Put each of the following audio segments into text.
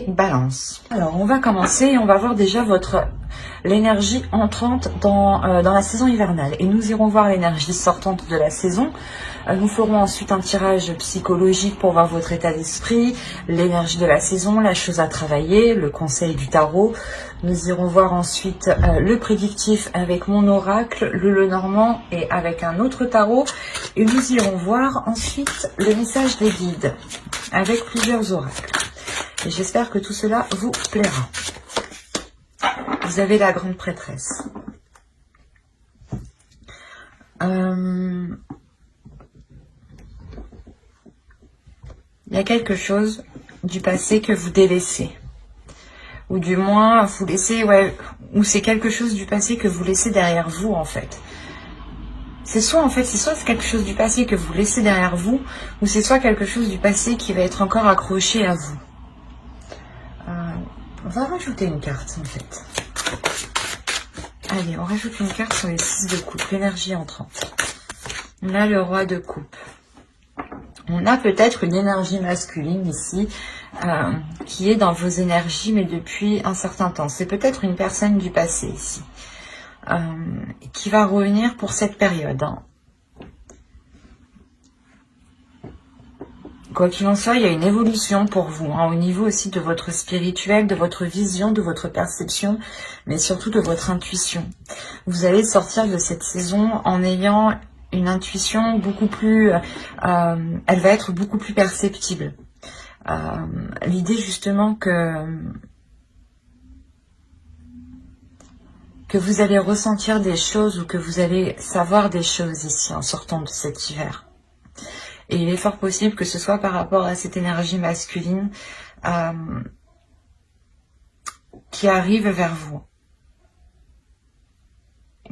Balance. Alors, on va commencer, on va voir déjà l'énergie entrante dans la saison hivernale. Et nous irons voir l'énergie sortante de la saison. Nous ferons ensuite un tirage psychologique pour voir votre état d'esprit, l'énergie de la saison, la chose à travailler, le conseil du tarot. Nous irons voir ensuite le prédictif avec mon oracle, le Lenormand et avec un autre tarot. Et nous irons voir ensuite le message des guides avec plusieurs oracles. Et j'espère que tout cela vous plaira. Vous avez la grande prêtresse. Il y a quelque chose du passé que vous délaissez. Ou du moins, vous laissez, ou c'est quelque chose du passé que vous laissez derrière vous, en fait. C'est soit quelque chose du passé que vous laissez derrière vous, ou c'est soit quelque chose du passé qui va être encore accroché à vous. On va rajouter une carte, en fait. Allez, on rajoute une carte sur les 6 de coupe, l'énergie entrante. On a le roi de coupe. On a peut-être une énergie masculine ici, qui est dans vos énergies, mais depuis un certain temps. C'est peut-être une personne du passé ici, qui va revenir pour cette période. Quoi qu'il en soit, il y a une évolution pour vous, au niveau aussi de votre spirituel, de votre vision, de votre perception, mais surtout de votre intuition. Vous allez sortir de cette saison en ayant une intuition beaucoup plus... elle va être beaucoup plus perceptible. L'idée justement que vous allez ressentir des choses ou que vous allez savoir des choses ici en sortant de cet hiver. Et il est fort possible que ce soit par rapport à cette énergie masculine qui arrive vers vous.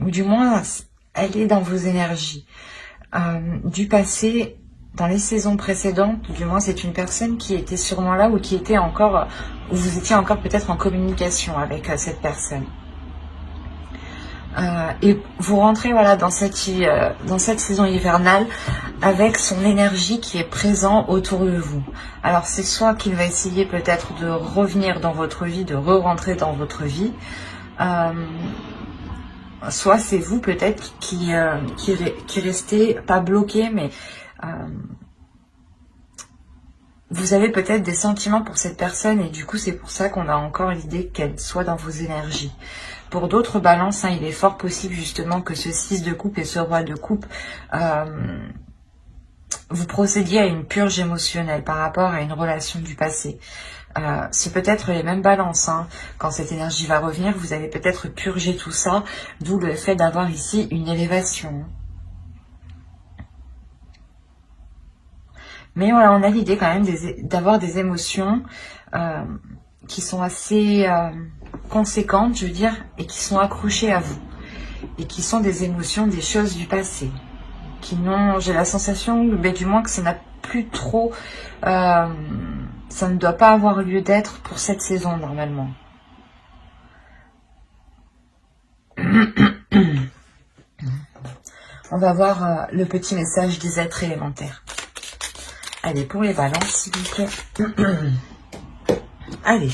Ou du moins, elle est dans vos énergies. Du passé, dans les saisons précédentes, du moins c'est une personne qui était sûrement là ou qui était encore, ou vous étiez encore peut-être en communication avec cette personne. Et vous rentrez dans cette saison hivernale avec son énergie qui est présente autour de vous. Alors c'est soit qu'il va essayer peut-être de revenir dans votre vie, de re-rentrer dans votre vie, soit c'est vous peut-être qui restez pas bloqué, mais vous avez peut-être des sentiments pour cette personne et du coup c'est pour ça qu'on a encore l'idée qu'elle soit dans vos énergies. Pour d'autres balances, il est fort possible justement que ce 6 de coupe et ce roi de coupe, vous procédiez à une purge émotionnelle par rapport à une relation du passé. C'est peut-être les mêmes balances. Quand cette énergie va revenir, vous allez peut-être purger tout ça, d'où le fait d'avoir ici une élévation. Mais voilà, on a l'idée quand même d'avoir des émotions qui sont assez conséquentes, je veux dire, et qui sont accrochées à vous. Et qui sont des émotions, des choses du passé. Qui n'ont, j'ai la sensation, mais du moins que ça n'a plus trop... ça ne doit pas avoir lieu d'être pour cette saison, normalement. On va voir le petit message des êtres élémentaires. Allez, pour les balances, s'il vous plaît. Allez.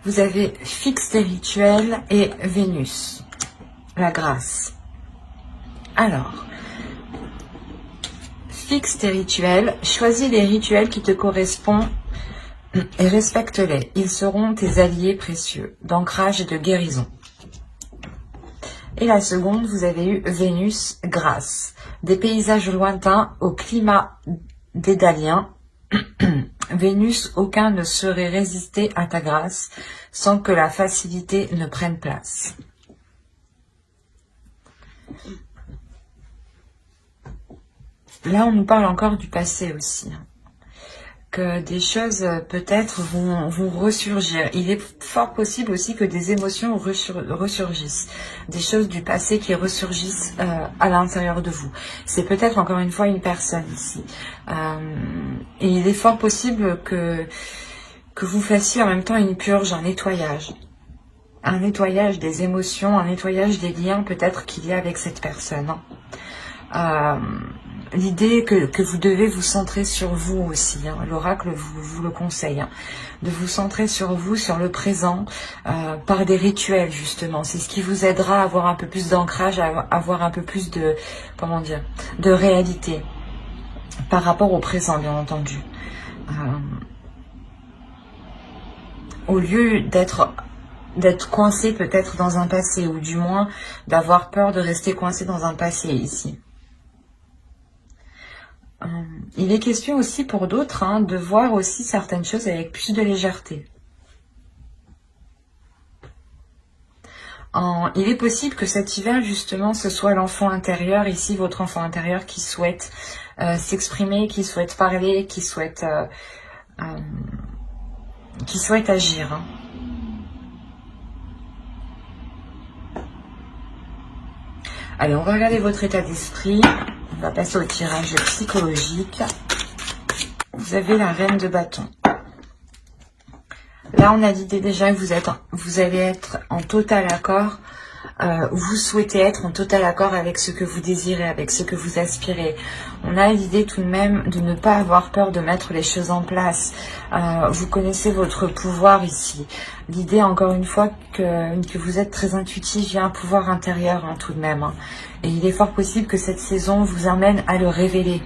Vous avez fixe et rituel et Vénus. La grâce. Alors, fixe tes rituels. Choisis les rituels qui te correspondent et respecte-les. Ils seront tes alliés précieux d'ancrage et de guérison. Et la seconde, vous avez eu Vénus, grâce. Des paysages lointains au climat dédalien. Vénus, aucun ne saurait résister à ta grâce sans que la facilité ne prenne place. Là, on nous parle encore du passé aussi. Que des choses peut-être vont ressurgir. Il est fort possible aussi que des émotions ressurgissent. Des choses du passé qui ressurgissent à l'intérieur de vous. C'est peut-être encore une fois une personne ici. Et il est fort possible que vous fassiez en même temps une purge, un nettoyage. Un nettoyage des émotions, un nettoyage des liens peut-être qu'il y a avec cette personne. l'idée que vous devez vous centrer sur vous aussi. Hein. L'oracle vous le conseille. Hein, de vous centrer sur vous, sur le présent, par des rituels justement. C'est ce qui vous aidera à avoir un peu plus d'ancrage, à avoir un peu plus de, comment dire, de réalité par rapport au présent, bien entendu. Au lieu d'être coincé peut-être dans un passé, ou du moins d'avoir peur de rester coincé dans un passé ici. Il est question aussi pour d'autres hein, de voir aussi certaines choses avec plus de légèreté. Il est possible que cet hiver, justement, ce soit l'enfant intérieur, ici, votre enfant intérieur qui souhaite s'exprimer, qui souhaite parler, qui souhaite agir. Hein. Allez, on va regarder votre état d'esprit. On va passer au tirage psychologique. Vous avez la reine de bâton. Là, on a dit déjà que vous allez être en total accord. Vous souhaitez être en total accord avec ce que vous désirez, avec ce que vous aspirez. On a l'idée tout de même de ne pas avoir peur de mettre les choses en place. Vous connaissez votre pouvoir ici. L'idée, encore une fois, que vous êtes très intuitif, il y a un pouvoir intérieur hein, tout de même. Hein. Et il est fort possible que cette saison vous amène à le révéler.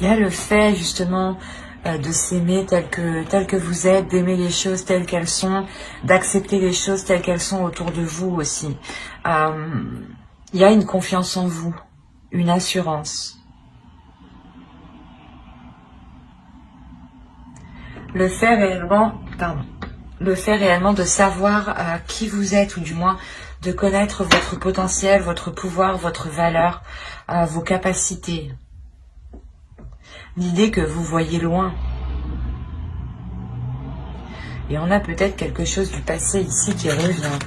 Il y a le fait, justement, de s'aimer tel que vous êtes, d'aimer les choses telles qu'elles sont, d'accepter les choses telles qu'elles sont autour de vous aussi. Il y a une confiance en vous, une assurance. Le fait réellement de savoir qui vous êtes, ou du moins de connaître votre potentiel, votre pouvoir, votre valeur, vos capacités. L'idée que vous voyez loin. Et on a peut-être quelque chose du passé ici qui revient.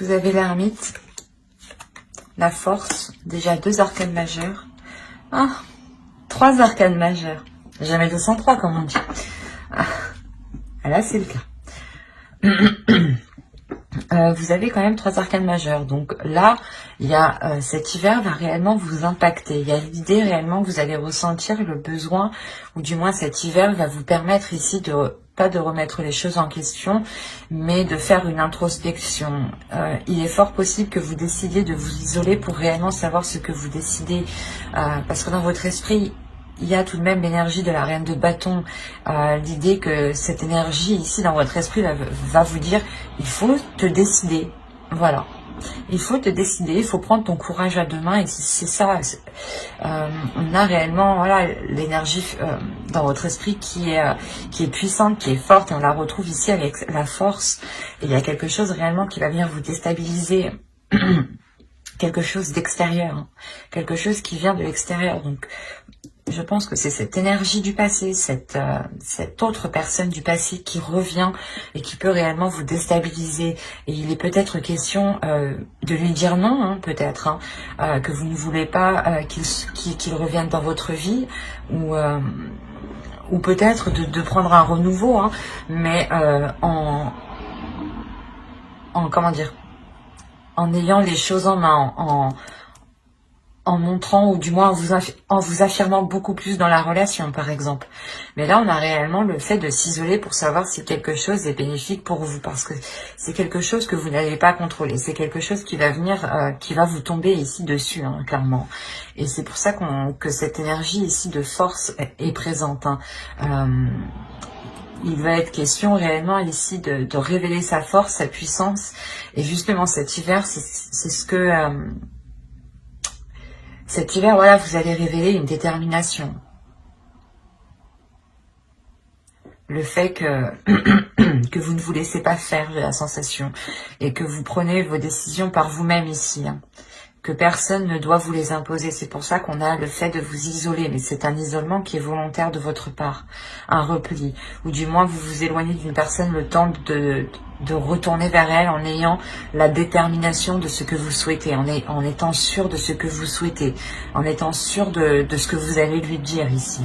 Vous avez l'ermite, la force, déjà 2 arcanes majeures. Ah, 3 arcanes majeures. Jamais 203 comme on dit. Ah, là c'est le cas. Vous avez quand même 3 arcanes majeures. Donc là, il y a cet hiver va réellement vous impacter. Il y a l'idée réellement que vous allez ressentir le besoin, ou du moins cet hiver va vous permettre ici pas de remettre les choses en question, mais de faire une introspection. Il est fort possible que vous décidiez de vous isoler pour réellement savoir ce que vous décidez. Parce que dans votre esprit, il y a tout de même l'énergie de la reine de bâton. L'idée que cette énergie ici dans votre esprit va vous dire, il faut te décider. Voilà. Il faut te décider, il faut prendre ton courage à 2 mains. Et c'est ça. On a réellement voilà, l'énergie dans votre esprit qui est puissante, qui est forte. Et on la retrouve ici avec la force. Et il y a quelque chose réellement qui va venir vous déstabiliser. Quelque chose d'extérieur. Hein. Quelque chose qui vient de l'extérieur. Donc, je pense que c'est cette énergie du passé, cette autre personne du passé qui revient et qui peut réellement vous déstabiliser. Et il est peut-être question de lui dire non, hein, peut-être, hein, que vous ne voulez pas qu'il revienne dans votre vie, ou peut-être de prendre un renouveau, hein, mais en comment dire, en ayant les choses en main, en montrant, ou du moins en vous affirmant beaucoup plus dans la relation, par exemple. Mais là, on a réellement le fait de s'isoler pour savoir si quelque chose est bénéfique pour vous, parce que c'est quelque chose que vous n'allez pas contrôler. C'est quelque chose qui va venir, qui va vous tomber ici dessus, hein, clairement. Et c'est pour ça que cette énergie ici de force est présente. Hein. Il va être question réellement ici de révéler sa force, sa puissance. Et justement, cet hiver, c'est ce que... cet hiver, voilà, vous allez révéler une détermination. Le fait que vous ne vous laissez pas faire de la sensation et que vous prenez vos décisions par vous-même ici. Hein. Que personne ne doit vous les imposer. C'est pour ça qu'on a le fait de vous isoler. Mais c'est un isolement qui est volontaire de votre part. Un repli. Ou du moins, vous vous éloignez d'une personne le temps de retourner vers elle en ayant la détermination de ce que vous souhaitez, en étant sûr de ce que vous souhaitez, en étant sûr de ce que vous allez lui dire ici.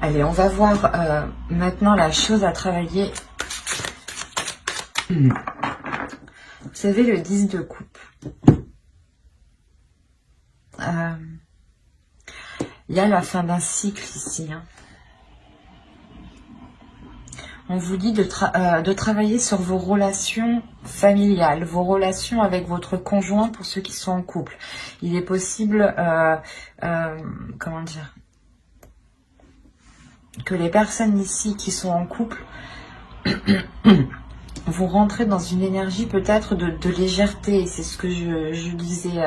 Allez, on va voir maintenant la chose à travailler. Vous savez, le 10 de coupe. Il y a la fin d'un cycle ici. Hein. On vous dit de travailler sur vos relations familiales, vos relations avec votre conjoint pour ceux qui sont en couple. Il est possible, comment dire, que les personnes ici qui sont en couple vont rentrer dans une énergie peut-être de légèreté. C'est ce que je disais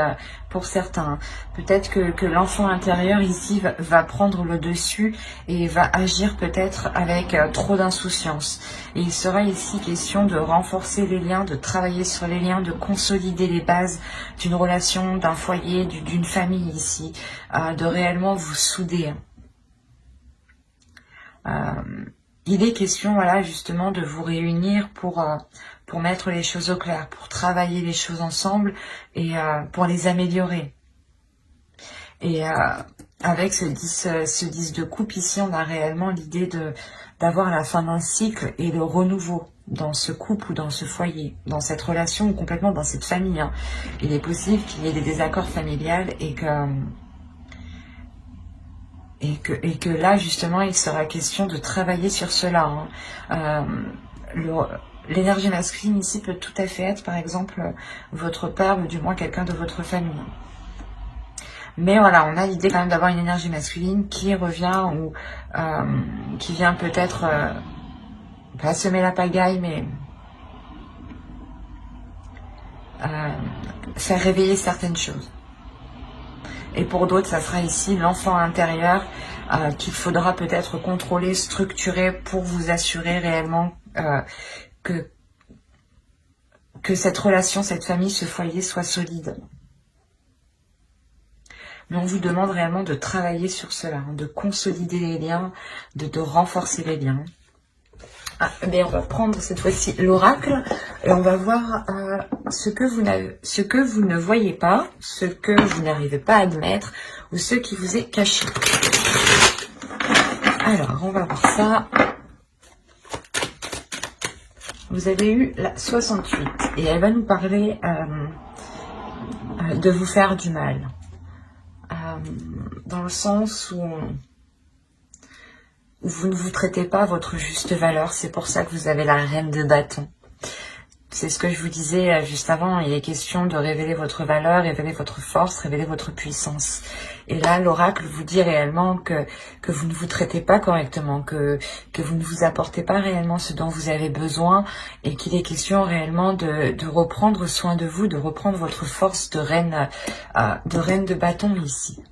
pour certains. Peut-être que l'enfant intérieur ici va prendre le dessus et va agir peut-être avec trop d'insouciance. Et il sera ici question de renforcer les liens, de travailler sur les liens, de consolider les bases d'une relation, d'un foyer, d'une famille ici, de réellement vous souder. Il est question, voilà, justement, de vous réunir pour mettre les choses au clair, pour travailler les choses ensemble et pour les améliorer. Et avec ce 10 de coupe ici, on a réellement l'idée d'avoir la fin d'un cycle et le renouveau dans ce couple ou dans ce foyer, dans cette relation ou complètement dans cette famille. Hein. Il est possible qu'il y ait des désaccords familiaux et que là, justement, il sera question de travailler sur cela. Hein. L'énergie masculine ici peut tout à fait être, par exemple, votre père ou du moins quelqu'un de votre famille. Mais voilà, on a l'idée quand même d'avoir une énergie masculine qui revient ou qui vient peut-être pas semer la pagaille, mais faire réveiller certaines choses. Et pour d'autres, ça sera ici l'enfant intérieur qu'il faudra peut-être contrôler, structurer pour vous assurer réellement que cette relation, cette famille, ce foyer soit solide. Mais on vous demande réellement de travailler sur cela, hein, de consolider les liens, de renforcer les liens. Mais on va prendre cette fois-ci l'oracle et on va voir ce que vous ne voyez pas, ce que vous n'arrivez pas à admettre ou ce qui vous est caché. Alors, on va voir ça. Vous avez eu la 68 et elle va nous parler de vous faire du mal. Dans le sens où vous ne vous traitez pas à votre juste valeur. C'est pour ça que vous avez la reine de bâton. C'est ce que je vous disais juste avant. Il est question de révéler votre valeur, révéler votre force, révéler votre puissance. Et là, l'oracle vous dit réellement que vous ne vous traitez pas correctement, que vous ne vous apportez pas réellement ce dont vous avez besoin et qu'il est question réellement de reprendre soin de vous, de reprendre votre force de reine de bâton ici.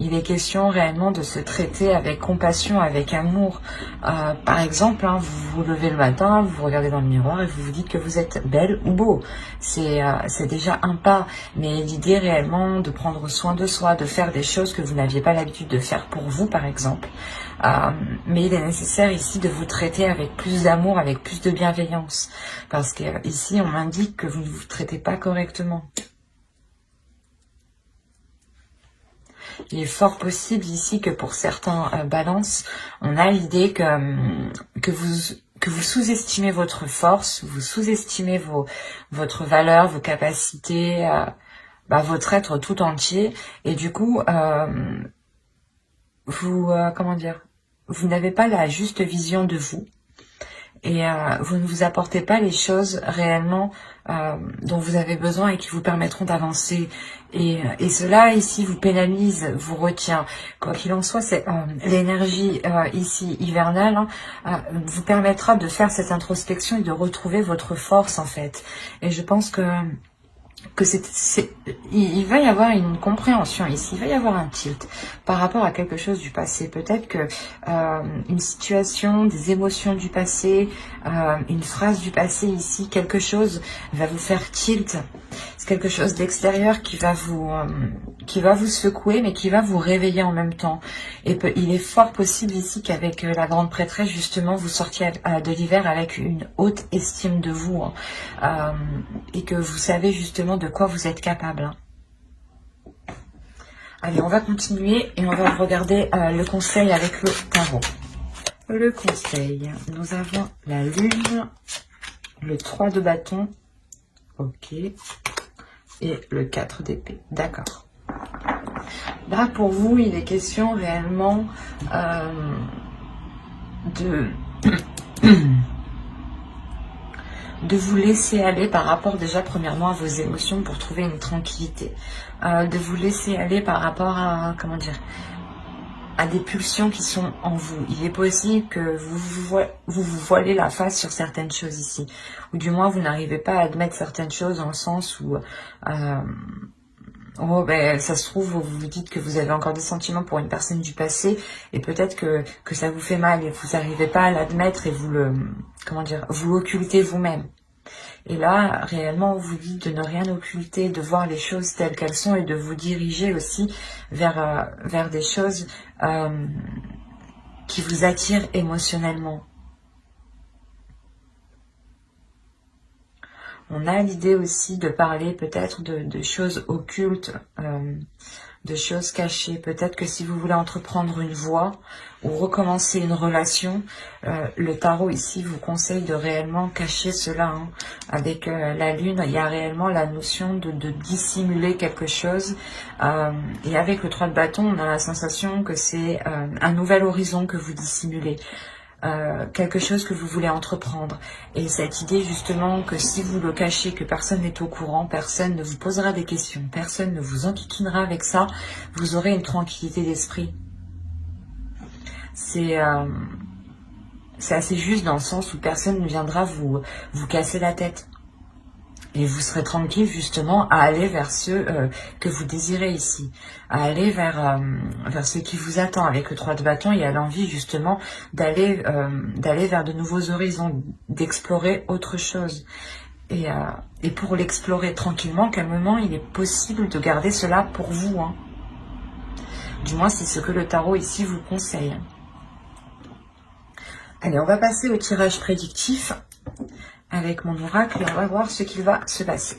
Il est question réellement de se traiter avec compassion, avec amour. Par exemple, hein, vous vous levez le matin, vous vous regardez dans le miroir et vous vous dites que vous êtes belle ou beau. C'est déjà un pas. Mais l'idée réellement de prendre soin de soi, de faire des choses que vous n'aviez pas l'habitude de faire pour vous, par exemple. Mais il est nécessaire ici de vous traiter avec plus d'amour, avec plus de bienveillance. Parce que ici, on m'indique que vous ne vous traitez pas correctement. Il est fort possible ici que pour certains balances, on a l'idée que vous sous-estimez votre force, vous sous-estimez votre valeur, vos capacités, votre être tout entier. Et du coup, comment dire, vous n'avez pas la juste vision de vous. Et vous ne vous apportez pas les choses réellement dont vous avez besoin et qui vous permettront d'avancer. Et cela ici vous pénalise, vous retient. Quoi qu'il en soit, c'est l'énergie ici hivernale vous permettra de faire cette introspection et de retrouver votre force en fait. Et je pense que il va y avoir une compréhension ici, il va y avoir un tilt par rapport à quelque chose du passé. Peut-être que une situation, des émotions du passé, une phrase du passé ici, quelque chose va vous faire tilt. C'est quelque chose d'extérieur qui va vous secouer, mais qui va vous réveiller en même temps. Et il est fort possible ici qu'avec la grande prêtresse, justement, vous sortiez de l'hiver avec une haute estime de vous, et que vous savez justement de quoi vous êtes capable. Allez, on va continuer et on va regarder le conseil avec le tarot. Le conseil, nous avons la lune, le 3 de bâton, ok, et le 4 d'épée, d'accord. Là, pour vous, il est question réellement de vous laisser aller par rapport déjà premièrement à vos émotions pour trouver une tranquillité. De vous laisser aller par rapport à, comment dire, à des pulsions qui sont en vous. Il est possible que vous voilez la face sur certaines choses ici. Ou du moins, vous n'arrivez pas à admettre certaines choses dans le sens où... oh, ben, ça se trouve, vous vous dites que vous avez encore des sentiments pour une personne du passé et peut-être que ça vous fait mal et vous n'arrivez pas à l'admettre et vous le, comment dire, vous l'occultez vous-même. Et là, réellement, on vous dit de ne rien occulter, de voir les choses telles qu'elles sont et de vous diriger aussi vers des choses qui vous attirent émotionnellement. On a l'idée aussi de parler peut-être de choses occultes, de choses cachées. Peut-être que si vous voulez entreprendre une voie ou recommencer une relation, le tarot ici vous conseille de réellement cacher cela. Hein. Avec la lune, il y a réellement la notion de dissimuler quelque chose. Et avec le 3 de bâton, on a la sensation que c'est un nouvel horizon que vous dissimulez. Quelque chose que vous voulez entreprendre. Et cette idée justement que si vous le cachez, que personne n'est au courant, personne ne vous posera des questions, personne ne vous enquiquinera avec ça, vous aurez une tranquillité d'esprit. C'est assez juste dans le sens où personne ne viendra vous casser la tête. Et vous serez tranquille justement à aller vers ceux que vous désirez ici, à aller vers ce qui vous attend. Avec le 3 de bâton, il y a l'envie justement d'aller vers de nouveaux horizons, d'explorer autre chose. Et pour l'explorer tranquillement, calmement, il est possible de garder cela pour vous. Hein. Du moins, c'est ce que le tarot ici vous conseille. Allez, on va passer au tirage prédictif. Avec mon oracle, et on va voir ce qu'il va se passer.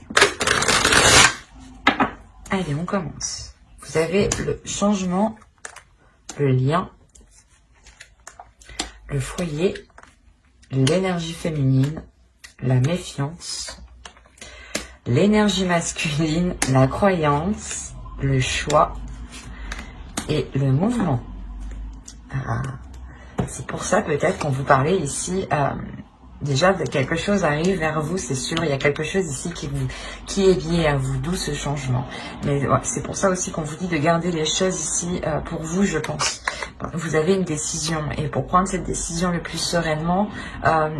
Allez, on commence. Vous avez le changement, le lien, le foyer, l'énergie féminine, la méfiance, l'énergie masculine, la croyance, le choix et le mouvement. C'est pour ça peut-être qu'on vous parlait ici... déjà, quelque chose arrive vers vous, c'est sûr. Il y a quelque chose ici qui est lié à vous, d'où ce changement. Mais ouais, c'est pour ça aussi qu'on vous dit de garder les choses ici pour vous, je pense. Vous avez une décision. Et pour prendre cette décision le plus sereinement,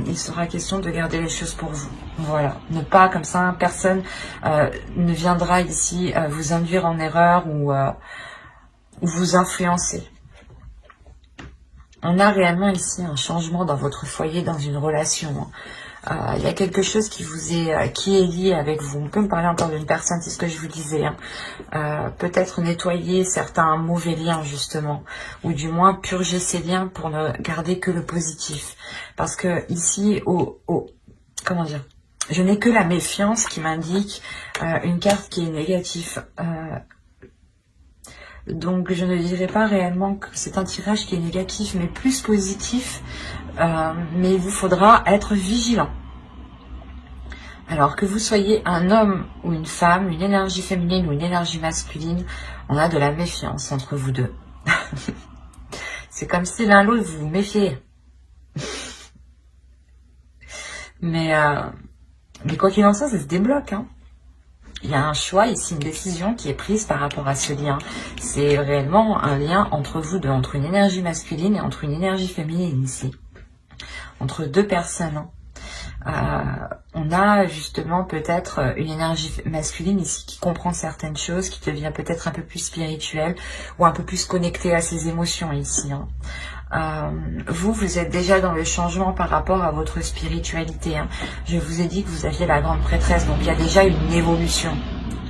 il sera question de garder les choses pour vous. Voilà. Ne pas, comme ça, personne ne viendra ici vous induire en erreur ou vous influencer. On a réellement ici un changement dans votre foyer, dans une relation. Il y a quelque chose qui est lié avec vous. On peut me parler encore d'une personne, c'est ce que je vous disais. Hein. Peut-être nettoyer certains mauvais liens justement, ou du moins purger ces liens pour ne garder que le positif. Parce que ici, comment dire, je n'ai que la méfiance qui m'indique une carte qui est négative. Donc, je ne dirais pas réellement que c'est un tirage qui est négatif, mais plus positif. Mais il vous faudra être vigilant. Alors, que vous soyez un homme ou une femme, une énergie féminine ou une énergie masculine, on a de la méfiance entre vous deux. C'est comme si l'un l'autre vous vous méfiez. Mais quoi qu'il en soit, ça se débloque, hein. Il y a un choix ici, une décision qui est prise par rapport à ce lien. C'est réellement un lien entre vous deux, entre une énergie masculine et entre une énergie féminine ici. Entre deux personnes. On a justement peut-être une énergie masculine ici qui comprend certaines choses, qui devient peut-être un peu plus spirituelle ou un peu plus connectée à ses émotions ici. Hein. Vous êtes déjà dans le changement par rapport à votre spiritualité. Hein. Je vous ai dit que vous aviez la grande prêtresse, donc il y a déjà une évolution.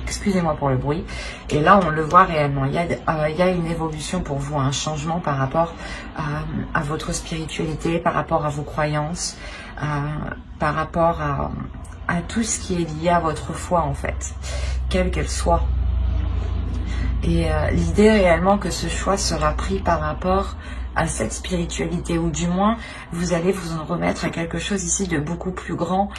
Excusez-moi pour le bruit. Et là, on le voit réellement. Il y a une évolution pour vous, un changement par rapport à votre spiritualité, par rapport à vos croyances, par rapport à tout ce qui est lié à votre foi, en fait, quelle qu'elle soit. Et l'idée réellement que ce choix sera pris par rapport à cette spiritualité, ou du moins vous allez vous en remettre à quelque chose ici de beaucoup plus grand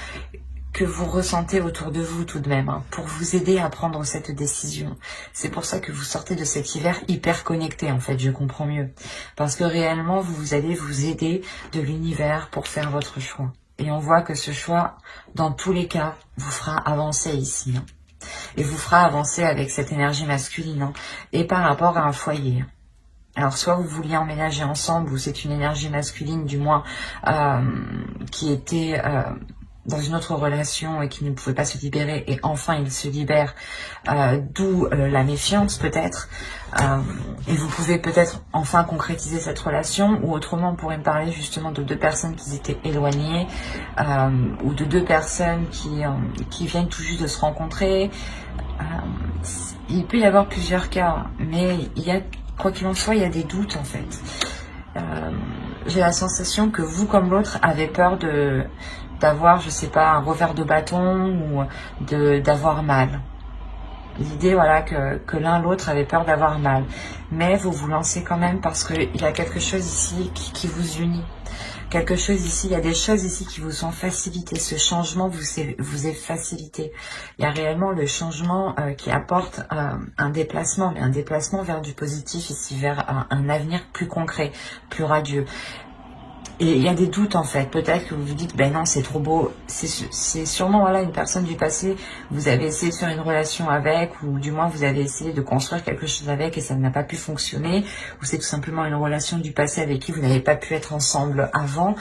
que vous ressentez autour de vous tout de même, hein, pour vous aider à prendre cette décision. C'est pour ça que vous sortez de cet hiver hyper connecté, en fait, je comprends mieux. Parce que réellement, vous allez vous aider de l'univers pour faire votre choix. Et on voit que ce choix, dans tous les cas, vous fera avancer ici. Hein, et vous fera avancer avec cette énergie masculine, hein, et par rapport à un foyer. Alors, soit vous vouliez emménager ensemble, ou c'est une énergie masculine, du moins, qui était dans une autre relation et qui ne pouvait pas se libérer, et enfin il se libère, d'où la méfiance peut-être, et vous pouvez peut-être enfin concrétiser cette relation, ou autrement on pourrait me parler justement de deux personnes qui étaient éloignées, ou de deux personnes qui viennent tout juste de se rencontrer. Il peut y avoir plusieurs cas, mais il y a, quoi qu'il en soit, il y a des doutes en fait. J'ai la sensation que vous comme l'autre avez peur d'avoir, je sais pas, un revers de bâton, ou d'avoir mal. L'idée, voilà, que l'un l'autre avait peur d'avoir mal. Mais vous vous lancez quand même parce qu'il y a quelque chose ici qui vous unit. Quelque chose ici, il y a des choses ici qui vous ont facilité. Ce changement vous est facilité. Il y a réellement le changement qui apporte un déplacement, mais un déplacement vers du positif ici, vers un avenir plus concret, plus radieux. Et il y a des doutes en fait, peut-être que vous vous dites, ben non c'est trop beau, c'est sûrement voilà, une personne du passé, vous avez essayé de faire une relation avec, ou du moins vous avez essayé de construire quelque chose avec et ça n'a pas pu fonctionner, ou c'est tout simplement une relation du passé avec qui vous n'avez pas pu être ensemble avant,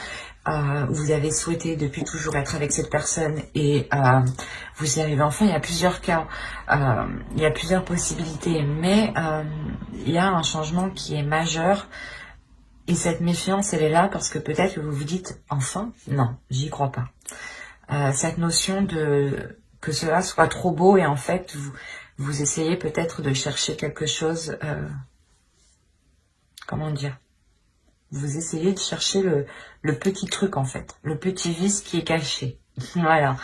vous avez souhaité depuis toujours être avec cette personne et vous y arrivez enfin. Il y a plusieurs cas, il y a plusieurs possibilités, mais il y a un changement qui est majeur. Et cette méfiance, elle est là parce que peut-être que vous vous dites, enfin, non, j'y crois pas. Cette notion de que cela soit trop beau et en fait, vous essayez peut-être de chercher quelque chose, comment dire, vous essayez de chercher le petit truc en fait, le petit vice qui est caché. Voilà.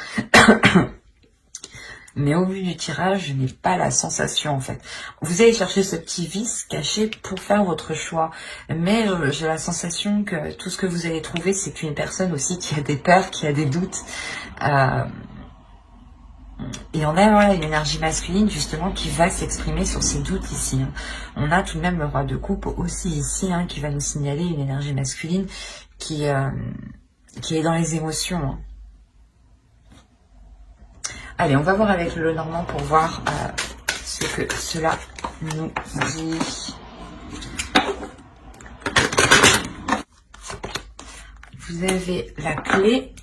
Mais au vu du tirage, je n'ai pas la sensation en fait. Vous allez chercher ce petit vice caché pour faire votre choix. Mais j'ai la sensation que tout ce que vous allez trouver, c'est une personne aussi qui a des peurs, qui a des doutes. Et on a voilà, une énergie masculine justement qui va s'exprimer sur ces doutes ici. Hein. On a tout de même le roi de coupe aussi ici, hein, qui va nous signaler une énergie masculine qui est dans les émotions. Hein. Allez, on va voir avec le Normand pour voir ce que cela nous dit. Vous avez la clé,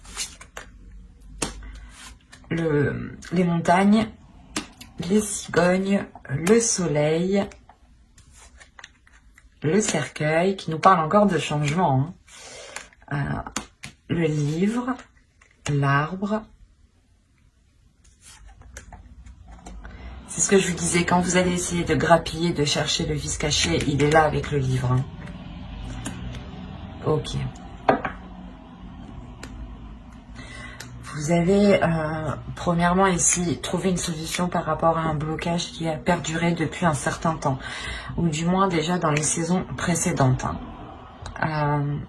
les montagnes, les cigognes, le soleil, le cercueil, qui nous parle encore de changement. Hein. Le livre, l'arbre. C'est ce que je vous disais, quand vous allez essayer de grappiller, de chercher le vice caché, il est là avec le livre. Hein. Ok. Vous avez, premièrement ici, trouvé une solution par rapport à un blocage qui a perduré depuis un certain temps. Ou du moins déjà dans les saisons précédentes. Hein.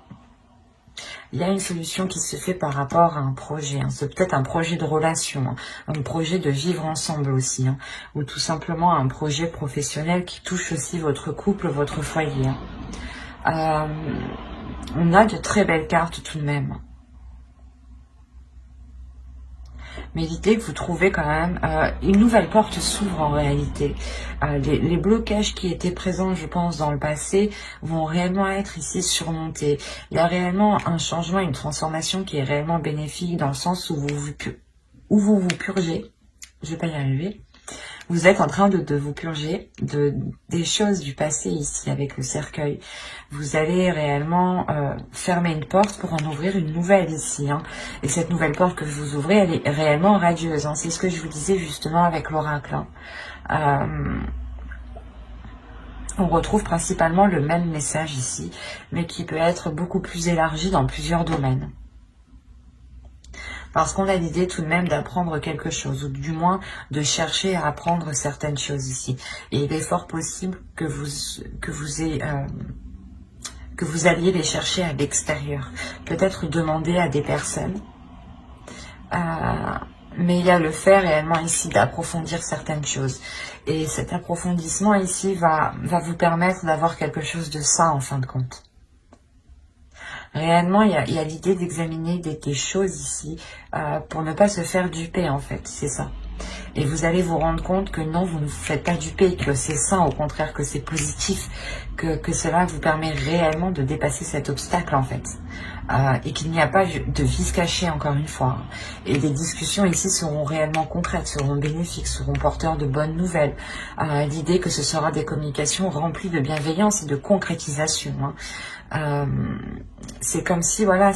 Il y a une solution qui se fait par rapport à un projet. Hein. C'est peut-être un projet de relation, hein. Un projet de vivre ensemble aussi. Hein. Ou tout simplement un projet professionnel qui touche aussi votre couple, votre foyer. Hein. On a de très belles cartes tout de même. Mais l'idée que vous trouvez quand même, une nouvelle porte s'ouvre en réalité. Les blocages qui étaient présents, je pense, dans le passé, vont réellement être ici surmontés. Il y a réellement un changement, une transformation qui est réellement bénéfique dans le sens où vous vous purgez. Je vais pas y arriver. Vous êtes en train de vous purger des choses du passé ici avec le cercueil. Vous allez réellement fermer une porte pour en ouvrir une nouvelle ici. Hein. Et cette nouvelle porte que vous ouvrez, elle est réellement radieuse. Hein. C'est ce que je vous disais justement avec l'oracle. Hein. On retrouve principalement le même message ici, mais qui peut être beaucoup plus élargi dans plusieurs domaines. Parce qu'on a l'idée tout de même d'apprendre quelque chose, ou du moins de chercher à apprendre certaines choses ici. Et il est fort possible que vous alliez les chercher à l'extérieur. Peut-être demander à des personnes. Mais il y a le fait réellement ici d'approfondir certaines choses. Et cet approfondissement ici va vous permettre d'avoir quelque chose de sain en fin de compte. Réellement, il y a l'idée d'examiner des choses ici pour ne pas se faire duper en fait, c'est ça. Et vous allez vous rendre compte que non, vous ne vous faites pas duper, que c'est sain, au contraire que c'est positif, que cela vous permet réellement de dépasser cet obstacle en fait. Et qu'il n'y a pas de vice caché encore une fois. Et les discussions ici seront réellement concrètes, seront bénéfiques, seront porteurs de bonnes nouvelles. L'idée que ce sera des communications remplies de bienveillance et de concrétisation. C'est comme si, voilà,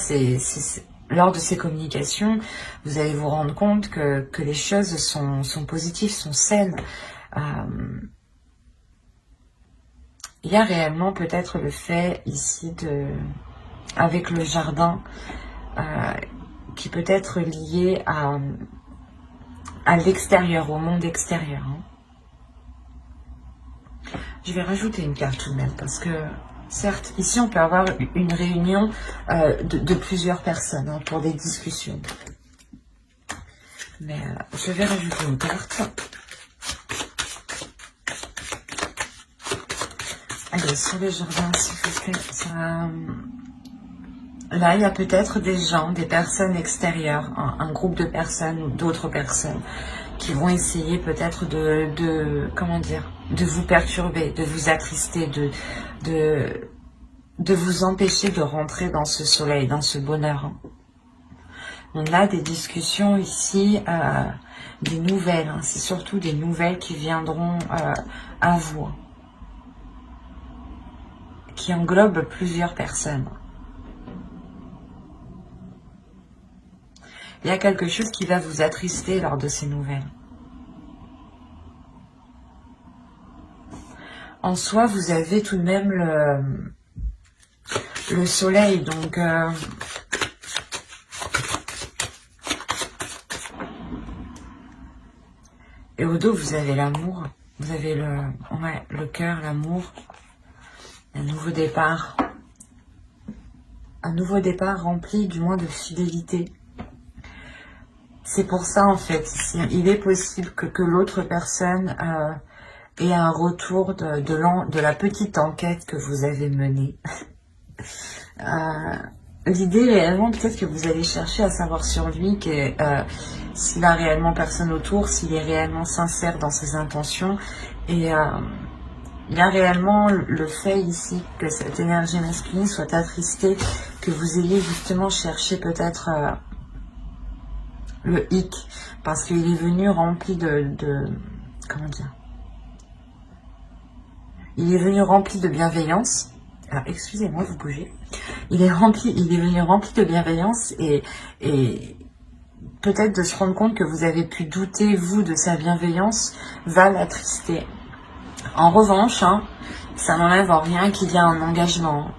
lors de ces communications, vous allez vous rendre compte que les choses sont positives, sont saines. Il y a réellement peut-être le fait ici avec le jardin qui peut être lié à l'extérieur, au monde extérieur. Je vais rajouter une carte tout de même parce que certes, ici on peut avoir une réunion de plusieurs personnes pour des discussions. Mais je vais rajouter une carte. Allez, sur le jardin, s'il vous plaît. Là, il y a peut-être des gens, des personnes extérieures, un groupe de personnes ou d'autres personnes qui vont essayer peut-être comment dire, de vous perturber, de vous attrister, de vous empêcher de rentrer dans ce soleil, dans ce bonheur. On a des discussions ici, des nouvelles. C'est surtout des nouvelles qui viendront à vous, qui englobent plusieurs personnes. Il y a quelque chose qui va vous attrister lors de ces nouvelles. En soi, vous avez tout de même le soleil, donc et au dos, vous avez l'amour, vous avez le cœur, l'amour, un nouveau départ rempli du moins de fidélité. C'est pour ça, en fait, il est possible que l'autre personne ait un retour de la petite enquête que vous avez menée. L'idée, réellement, peut-être que vous allez chercher à savoir sur lui s'il a réellement personne autour, s'il est réellement sincère dans ses intentions. Et il y a réellement le fait ici que cette énergie masculine soit attristée, que vous ayez justement cherché peut-être... le hic, parce qu'il est venu rempli comment dire, il est venu rempli de bienveillance. Ah, excusez-moi, vous bougez. Il est venu rempli de bienveillance et peut-être de se rendre compte que vous avez pu douter, vous, de sa bienveillance, va l'attrister. En revanche, ça n'enlève en rien qu'il y a un engagement.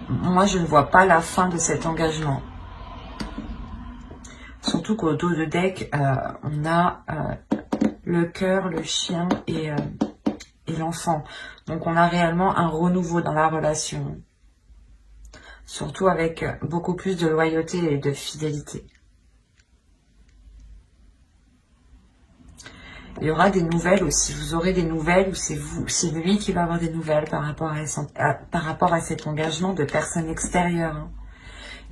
Moi, je ne vois pas la fin de cet engagement. Surtout qu'au dos de deck, on a le cœur, le chien et l'enfant. Donc on a réellement un renouveau dans la relation. Surtout avec beaucoup plus de loyauté et de fidélité. Il y aura des nouvelles aussi. Vous aurez des nouvelles ou c'est lui qui va avoir des nouvelles par rapport à cet engagement de personnes extérieures.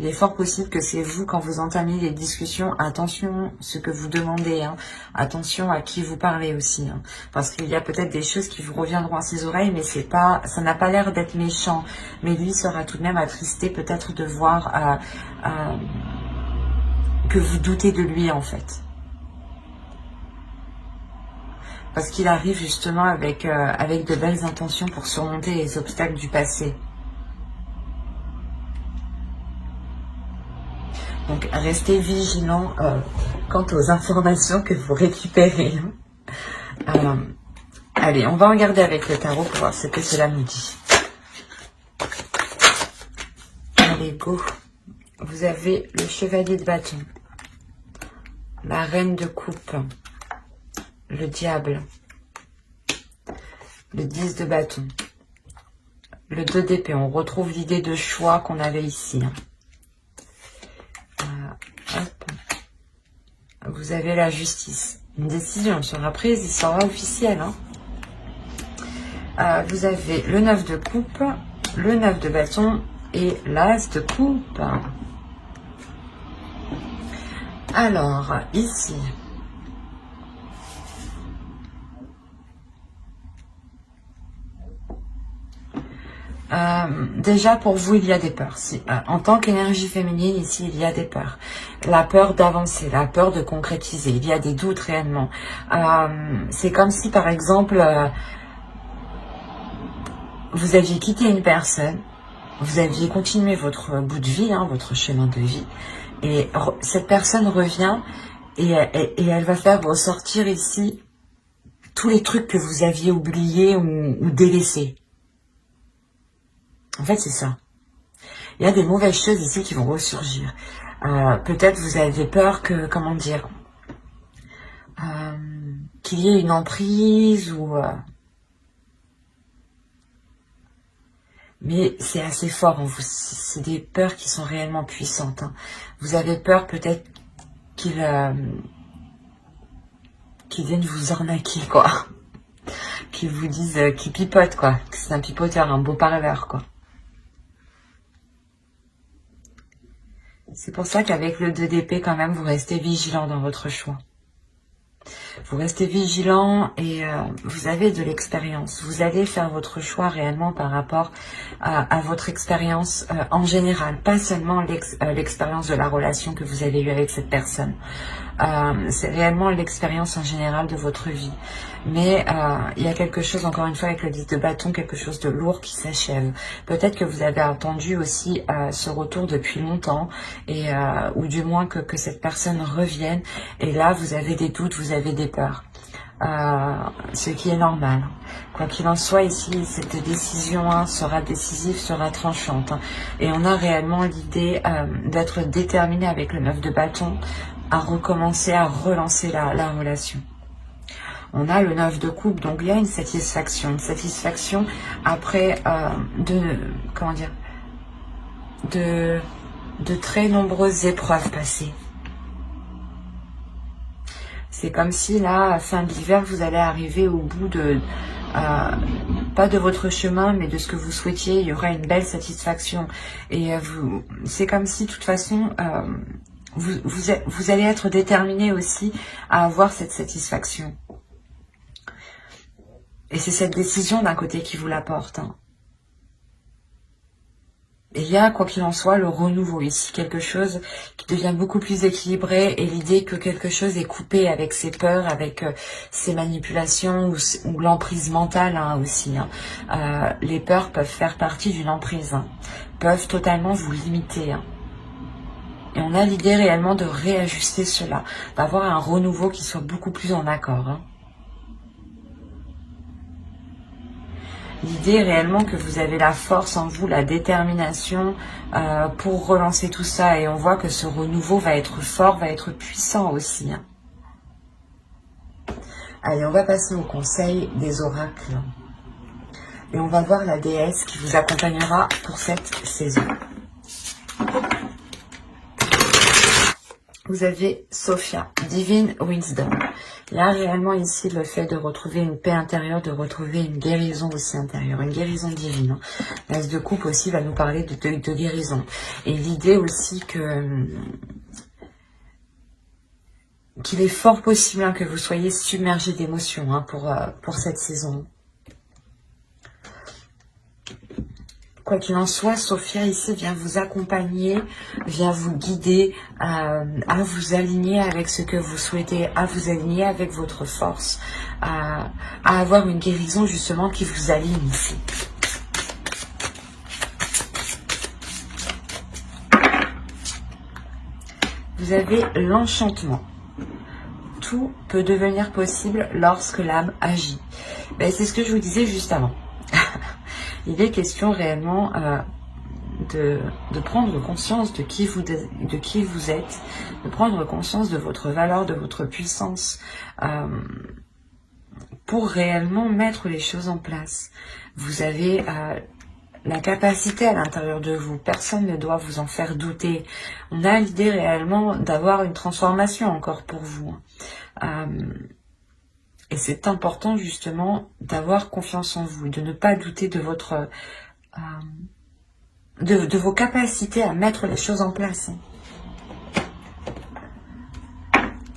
Il est fort possible que c'est vous, quand vous entamez les discussions, attention ce que vous demandez, attention à qui vous parlez aussi, parce qu'il y a peut-être des choses qui vous reviendront à ses oreilles, mais ça n'a pas l'air d'être méchant, mais lui sera tout de même attristé peut-être de voir que vous doutez de lui en fait. Parce qu'il arrive justement avec de belles intentions pour surmonter les obstacles du passé. Donc, restez vigilants quant aux informations que vous récupérez. Allez, on va regarder avec le tarot pour voir ce que cela nous dit. Allez, go. Vous avez le chevalier de bâton. la reine de coupe, le diable, le 10 de bâton, le 2 d'épée. On retrouve l'idée de choix qu'on avait ici. Hop. Vous avez la justice. Une décision sera prise, il sera officiel. Vous avez le 9 de coupe, le 9 de bâton et l'as de coupe. Alors, ici, déjà pour vous, il y a des peurs. En tant qu'énergie féminine, ici, il y a des peurs. La peur d'avancer, la peur de concrétiser. Il y a des doutes réellement. C'est comme si, par exemple, vous aviez quitté une personne, vous aviez continué votre bout de vie, votre chemin de vie, et cette personne revient et elle va faire ressortir ici tous les trucs que vous aviez oubliés ou délaissés. En fait, c'est ça. Il y a des mauvaises choses ici qui vont ressurgir. Peut-être vous avez peur que, comment dire, qu'il y ait une emprise ou... mais c'est assez fort en vous. C'est des peurs qui sont réellement puissantes. Vous avez peur peut-être qu'ils viennent vous arnaquer, quoi. Qu'ils vous disent, qu'ils pipotent, quoi. Que c'est un pipoteur, un beau parleur, quoi. C'est pour ça qu'avec le 2 d'épée, quand même, vous restez vigilant dans votre choix. Vous restez vigilant et vous avez de l'expérience. Vous allez faire votre choix réellement par rapport à votre expérience en général. Pas seulement l'expérience de la relation que vous avez eue avec cette personne. C'est réellement l'expérience en général de votre vie. Mais il y a quelque chose, encore une fois, avec le 10 de bâton, quelque chose de lourd qui s'achève. Peut-être que vous avez attendu aussi ce retour depuis longtemps, et ou du moins que cette personne revienne. Et là, vous avez des doutes, vous avez des peurs. Ce qui est normal. Quoi qu'il en soit, ici, cette décision sera décisive, sera tranchante. Et on a réellement l'idée d'être déterminé avec le 9 de bâton à recommencer, à relancer la relation. On a le 9 de coupe, donc il y a une satisfaction après comment dire, de très nombreuses épreuves passées. C'est comme si là, à fin de l'hiver, vous allez arriver au bout de, pas de votre chemin, mais de ce que vous souhaitiez. Il y aura une belle satisfaction. Et c'est comme si, de toute façon, vous allez être déterminé aussi à avoir cette satisfaction. Et c'est cette décision d'un côté qui vous l'apporte. Et il y a, quoi qu'il en soit, le renouveau ici, quelque chose qui devient beaucoup plus équilibré, et l'idée que quelque chose est coupé avec ses peurs, avec ses manipulations ou l'emprise mentale aussi. Les peurs peuvent faire partie d'une emprise, peuvent totalement vous limiter. Et on a l'idée réellement de réajuster cela, d'avoir un renouveau qui soit beaucoup plus en accord. L'idée est réellement que vous avez la force en vous, la détermination pour relancer tout ça. Et on voit que ce renouveau va être fort, va être puissant aussi. Allez, on va passer au conseil des oracles. Et on va voir la déesse qui vous accompagnera pour cette saison. Vous avez Sophia, Divine Wisdom. Il y a réellement ici le fait de retrouver une paix intérieure, de retrouver une guérison aussi intérieure, une guérison divine. L'As de coupe aussi va nous parler de guérison. Et l'idée aussi qu'il est fort possible que vous soyez submergé d'émotions pour cette saison. Quoi qu'il en soit, Sophia ici vient vous accompagner, vient vous guider à vous aligner avec ce que vous souhaitez, à vous aligner avec votre force, à avoir une guérison justement qui vous aligne ici. Vous avez l'enchantement. Tout peut devenir possible lorsque l'âme agit. Ben, c'est ce que je vous disais juste avant. Il est question réellement de prendre conscience de qui vous êtes, de prendre conscience de votre valeur, de votre puissance, pour réellement mettre les choses en place. Vous avez la capacité à l'intérieur de vous, personne ne doit vous en faire douter. On a l'idée réellement d'avoir une transformation encore pour vous. Et c'est important justement d'avoir confiance en vous, de ne pas douter de votre de vos capacités à mettre les choses en place.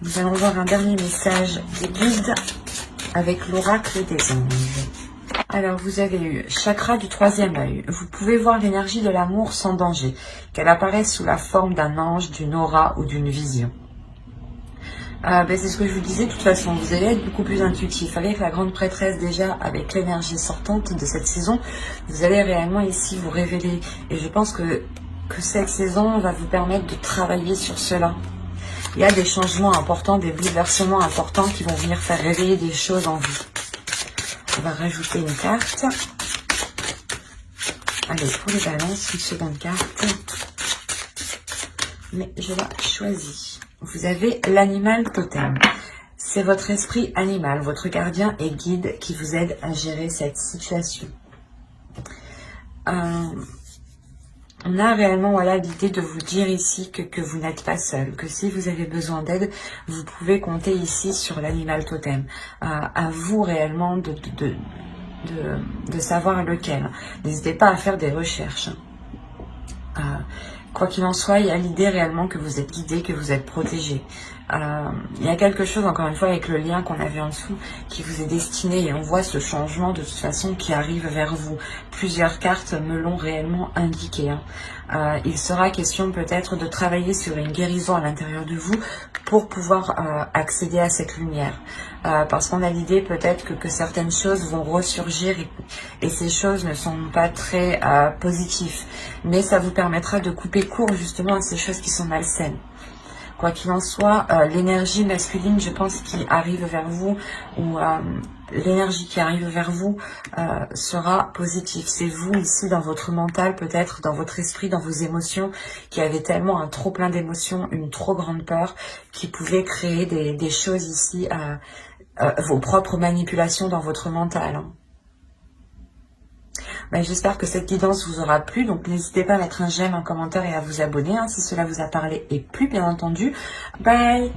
Nous allons voir un dernier message des guides avec l'oracle des anges. Alors, vous avez eu chakra du troisième œil. Vous pouvez voir l'énergie de l'amour sans danger, qu'elle apparaisse sous la forme d'un ange, d'une aura ou d'une vision. C'est ce que je vous disais, de toute façon, vous allez être beaucoup plus intuitif. Avec la grande prêtresse déjà, avec l'énergie sortante de cette saison, vous allez réellement ici vous révéler. Et je pense que cette saison va vous permettre de travailler sur cela. Il y a des changements importants, des bouleversements importants qui vont venir faire réveiller des choses en vous. On va rajouter une carte. Allez, pour les balances, une seconde carte. Mais je la choisis. Vous avez l'animal totem. C'est votre esprit animal, votre gardien et guide qui vous aide à gérer cette situation. On a réellement l'idée de vous dire ici que vous n'êtes pas seul, que si vous avez besoin d'aide, vous pouvez compter ici sur l'animal totem. À vous réellement de savoir lequel. N'hésitez pas à faire des recherches. Quoi qu'il en soit, il y a l'idée réellement que vous êtes guidé, que vous êtes protégé. Il y a quelque chose, encore une fois, avec le lien qu'on avait en dessous, qui vous est destiné, et on voit ce changement de toute façon qui arrive vers vous. Plusieurs cartes me l'ont réellement indiqué. Il sera question peut-être de travailler sur une guérison à l'intérieur de vous pour pouvoir accéder à cette lumière. Parce qu'on a l'idée peut-être que certaines choses vont ressurgir et ces choses ne sont pas très positives. Mais ça vous permettra de couper court justement à ces choses qui sont malsaines. Quoi qu'il en soit, l'énergie masculine, je pense, qui arrive vers vous, ou l'énergie qui arrive vers vous sera positive. C'est vous ici dans votre mental, peut-être dans votre esprit, dans vos émotions, qui avez tellement un trop plein d'émotions, une trop grande peur, qui pouvait créer des choses ici, vos propres manipulations dans votre mental. J'espère que cette guidance vous aura plu, donc n'hésitez pas à mettre un j'aime, un commentaire et à vous abonner si cela vous a parlé et plu, bien entendu. Bye!